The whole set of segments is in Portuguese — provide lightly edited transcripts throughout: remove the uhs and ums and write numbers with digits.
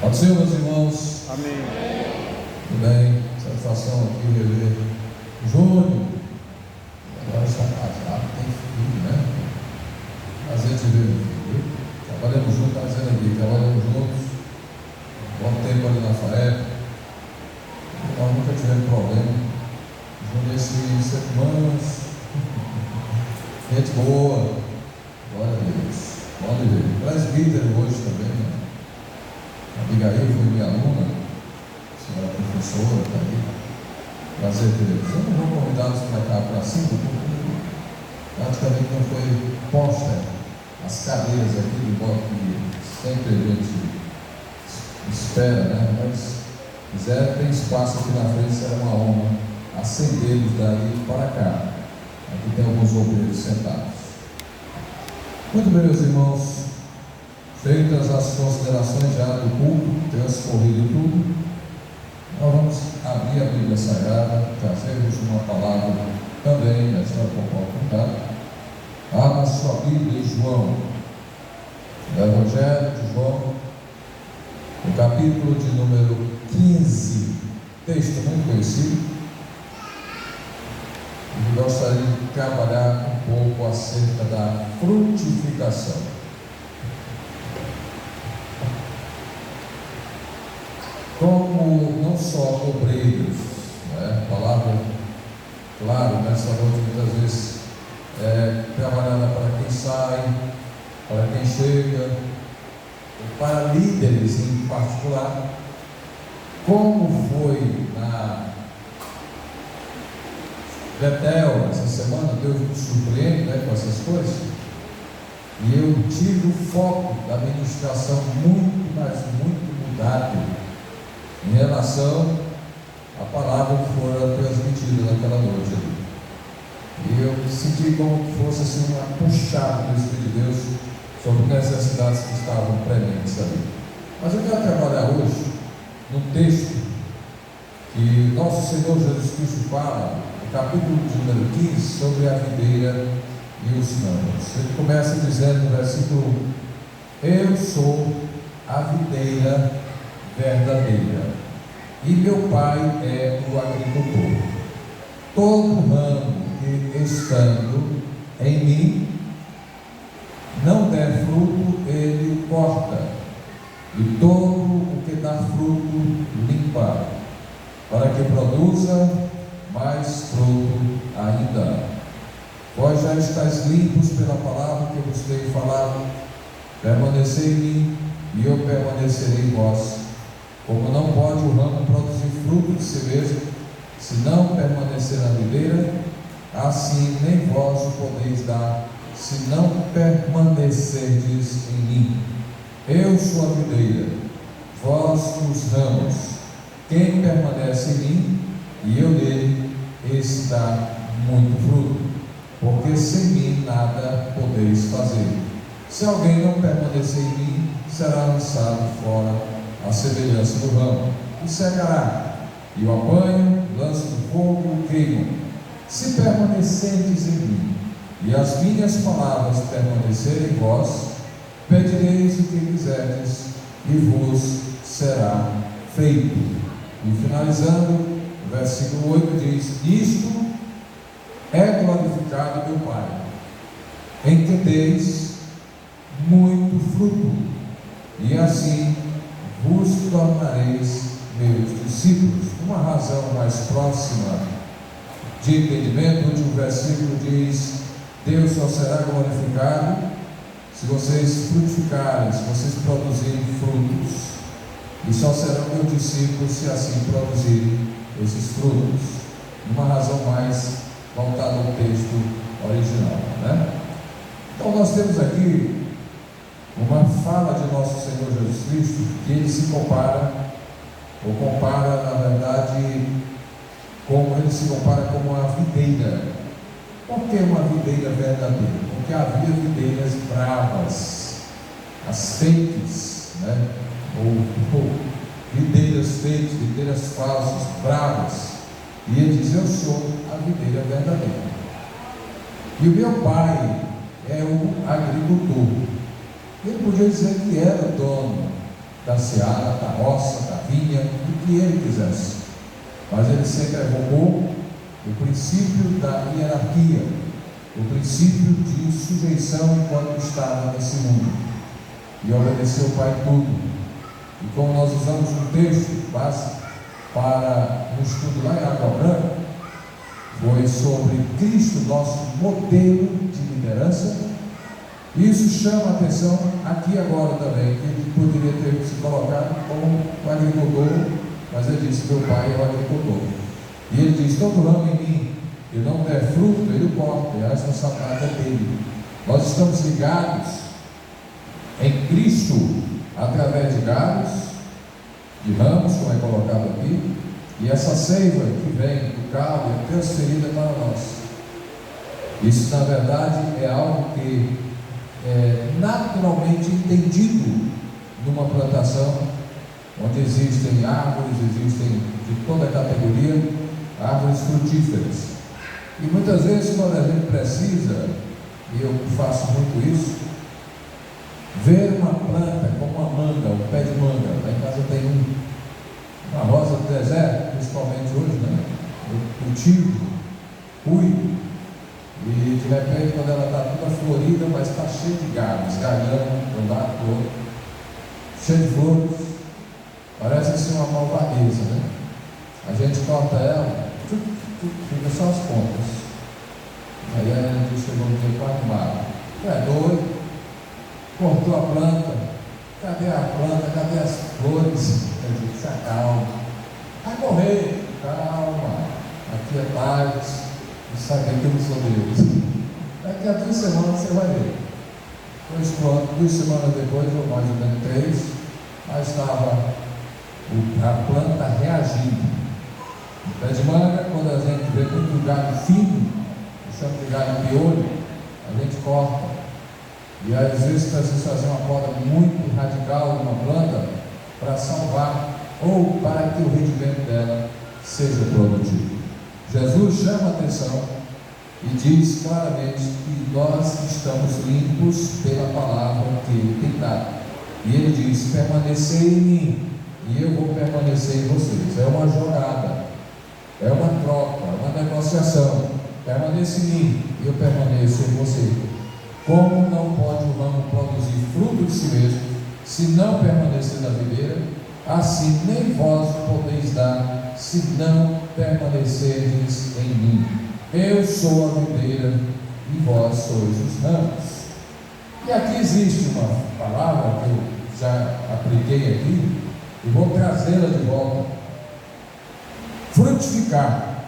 Pode ser, meus irmãos? Amém. Tudo bem? Satisfação aqui rever Júnior. Agora está casado, tem filho, né? Prazer de ver o filho. Trabalhamos juntos, está dizendo aqui, trabalhamos juntos. Bom tempo ali na FAEP. Nós nunca tivemos problema. Júnior, esses irmãos. Gente boa. Glória a Deus. Bom de ver. Presbítero hoje também, né? Abigail foi minha aluna, senhora professora, está aí. Prazer ter eles. Eu não vou convidá-los para cá para cima, porque praticamente não foi posta as cadeiras aqui, de modo que sempre a gente espera, né? Mas quiser, tem espaço aqui na frente, será uma honra acendê-los daí para cá. Aqui tem alguns obreiros sentados. Muito bem, meus irmãos. Feitas as considerações já do culto, transcorrido tudo, nós vamos abrir a Bíblia Sagrada, trazermos uma palavra também, a senhora pode contar. Abra sua Bíblia em João, no Evangelho de João, no capítulo de número 15, texto muito conhecido, e gostaria de trabalhar um pouco acerca da frutificação. Como não só obreiros, né? Palavra, claro, nessa noite muitas vezes trabalhada para quem sai, para quem chega, para líderes em particular. Como foi na Betel essa semana, Deus me surpreende, né, com essas coisas, e eu tive o foco da ministração muito, mas muito mudado em relação à palavra que fora transmitida naquela noite ali. E eu senti como que fosse assim uma puxada do Espírito de Deus sobre necessidades que estavam presentes ali. Mas eu quero trabalhar hoje num texto que nosso Senhor Jesus Cristo fala, no capítulo de número 15, sobre a videira e os ramos. Ele começa dizendo no versículo 1: Eu sou a videira verdadeira, e meu Pai é o agricultor. Todo ramo que estando em mim não der fruto, ele corta, e todo o que dá fruto limpa, para que produza mais fruto ainda. Vós já estáis limpos pela palavra que eu vos tenho falado. Permanecei em mim, e eu permanecerei em vós. Como não pode o ramo produzir fruto de si mesmo, se não permanecer na videira, assim nem vós o podeis dar, se não permanecerdes em mim. Eu sou a videira, vós os ramos. Quem permanece em mim e eu nele, esse dá muito fruto, porque sem mim nada podeis fazer. Se alguém não permanecer em mim, será lançado fora a semelhança do ramo, e secará, e o apanho, lança no fogo e queimam. Se permanecerdes em mim, e as minhas palavras permanecerem em vós, pedireis o que quiserdes, e vos será feito. E finalizando, o versículo 8 diz: Isto é glorificado meu Pai, em que deis muito fruto, e assim vos tornareis meus discípulos. Uma razão mais próxima de entendimento, onde o versículo diz: Deus só será glorificado se vocês frutificarem, se vocês produzirem frutos, e só serão meus discípulos se assim produzirem esses frutos. Uma razão mais voltada ao texto original, né? Então nós temos aqui uma fala de nosso Senhor Jesus Cristo, que ele se compara, ou compara, na verdade, como ele se compara como uma videira. Por que uma videira verdadeira? Porque havia videiras bravas, as fakes, né? ou videiras fakes, videiras falsas, bravas. E ele diz: eu sou a videira verdadeira. E o meu Pai é o agricultor. Ele podia dizer que era dono da seara, da roça, da vinha, do que ele quisesse. Mas ele sempre evocou o princípio da hierarquia, o princípio de sujeição enquanto estava nesse mundo, e obedeceu o Pai tudo. E como nós usamos um texto básico para um estudo lá em Água Branca, foi sobre Cristo, nosso modelo de liderança. Isso chama a atenção aqui agora também, que ele poderia ter se colocado como um agricultor, mas ele disse: meu pai é o agricultor. E ele diz: todo ramo em mim que não der fruto, ele o corta, e a responsabilidade é dele. Nós estamos ligados em Cristo através de galhos, de ramos, como é colocado aqui, e essa seiva que vem do caule é transferida para nós. Isso, na verdade, é algo que é naturalmente entendido numa plantação onde existem árvores, existem de toda a categoria, árvores frutíferas. E muitas vezes, quando a gente precisa, e eu faço muito isso, ver uma planta como uma manga, um pé de manga. Lá em casa tem uma rosa do deserto, principalmente hoje, né? Eu cultivo, cuido, e de repente, quando ela está toda florida, mas está cheia de galhos, galhão de um lado do outro, cheia de flores, parece assim uma malvadeza, né? A gente corta ela, fica só as pontas. Aí a gente chegou no dia quase mal. É doido, cortou a planta, cadê a planta, cadê as flores? A gente se acalma, vai morrer, calma, aqui é paz, e saber que eu não sou Deus. Daqui a 2 semanas você vai ver. 2 semanas depois, ou mais ou menos 3, aí estava a planta reagindo. O pé de manga, quando a gente vê muito galho fino, chama de galho piolho, a gente corta. E às vezes precisa fazer uma poda muito radical de uma planta para salvar ou para que o rendimento dela seja produtivo. Jesus chama a atenção e diz claramente que nós estamos limpos pela palavra que ele tem dado. E ele diz: permanecei em mim e eu vou permanecer em vocês. É uma jogada, é uma troca, é uma negociação. Permaneça em mim e eu permaneço em você. Como não pode o ramo produzir fruto de si mesmo, se não permanecer na videira, assim nem vós podeis dar, se não permanecerdes em mim. Eu sou a videira e vós sois os ramos. E aqui existe uma palavra que eu já apliquei aqui e vou trazê-la de volta: frutificar,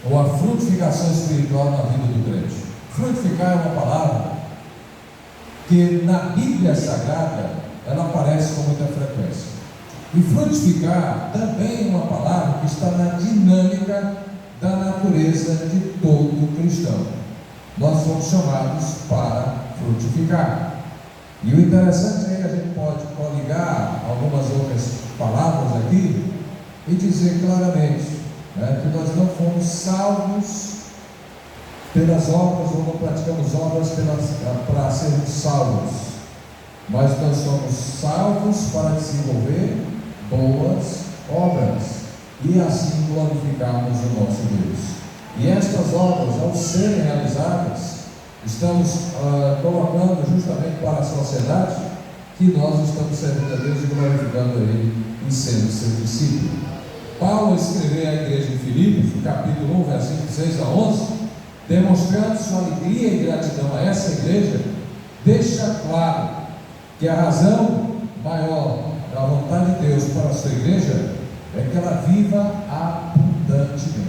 ou a frutificação espiritual na vida do crente. Frutificar é uma palavra que na Bíblia Sagrada ela aparece com muita frequência. E frutificar também é uma palavra que está na dinâmica da natureza de todo cristão. Nós somos chamados para frutificar. E o interessante é que a gente pode coligar algumas outras palavras aqui e dizer claramente que nós não fomos salvos pelas obras, ou não praticamos obras para sermos salvos, mas nós somos salvos para desenvolver boas obras e assim glorificarmos o nosso Deus. E estas obras, ao serem realizadas, estamos colocando justamente para a sociedade que nós estamos servindo a Deus e glorificando a Ele e sendo seu discípulo. Paulo escreveu à igreja de Filipos, no capítulo 1, versículos 6 a 11, demonstrando sua alegria e gratidão a essa igreja, deixa claro que a razão maior da vontade de Deus para a sua igreja é que ela viva abundantemente.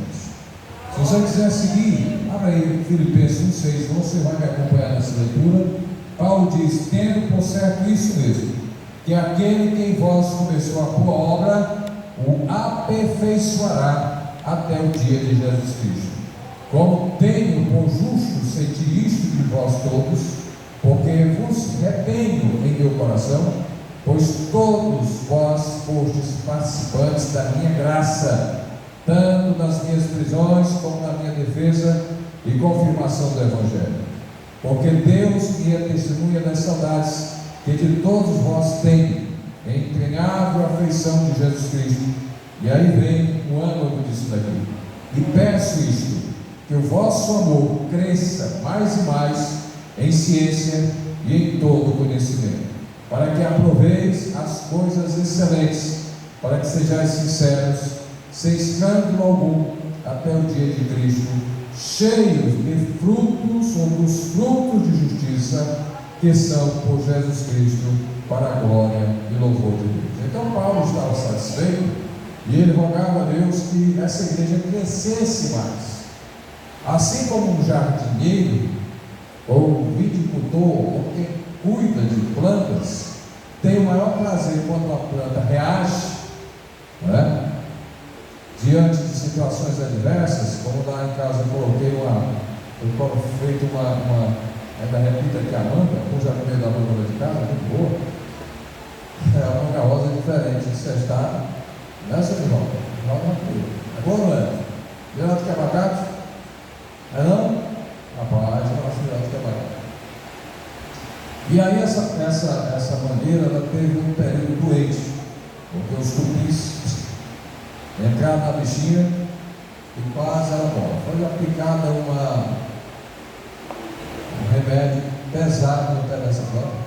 Se você quiser seguir, abra aí Filipenses 1,6, você vai me acompanhar nessa leitura. Paulo diz: tendo por certo isso mesmo, que aquele que em vós começou a boa obra o aperfeiçoará até o dia de Jesus Cristo. Como tenho por justo sentir isto de vós todos, porque vos retenho em meu coração, pois todos vós fostes participantes da minha graça, tanto nas minhas prisões como na minha defesa e confirmação do Evangelho. Porque Deus me é testemunha das saudades que de todos vós tenho, entre empenhado a afeição de Jesus Cristo. E aí vem o âmago disso daqui. E peço isto, que o vosso amor cresça mais e mais em ciência e em todo conhecimento, para que aproveis as coisas excelentes, para que sejais sinceros, sem escândalo algum, até o dia de Cristo, cheios de frutos, ou dos frutos de justiça, que são por Jesus Cristo, para a glória e louvor de Deus. Então Paulo estava satisfeito, e ele rogava a Deus que essa igreja crescesse mais. Assim como um jardineiro, ou um viticultor, ou quem cuida de plantas, tem o maior prazer quando a planta reage, não é? Diante de situações adversas, como lá em casa eu coloquei ainda repito aqui a manga, como já comeu da manga de casa, muito boa. A manga rosa é diferente, você está nessa de volta, é bom, não é? Melhor do que abacate? É não? Rapaz, eu acho melhor do que abacate. E aí essa mangueira, ela teve um período doente, porque os cupins entraram na bichinha e quase ela morre. Foi aplicada um remédio pesado no pé dessa planta.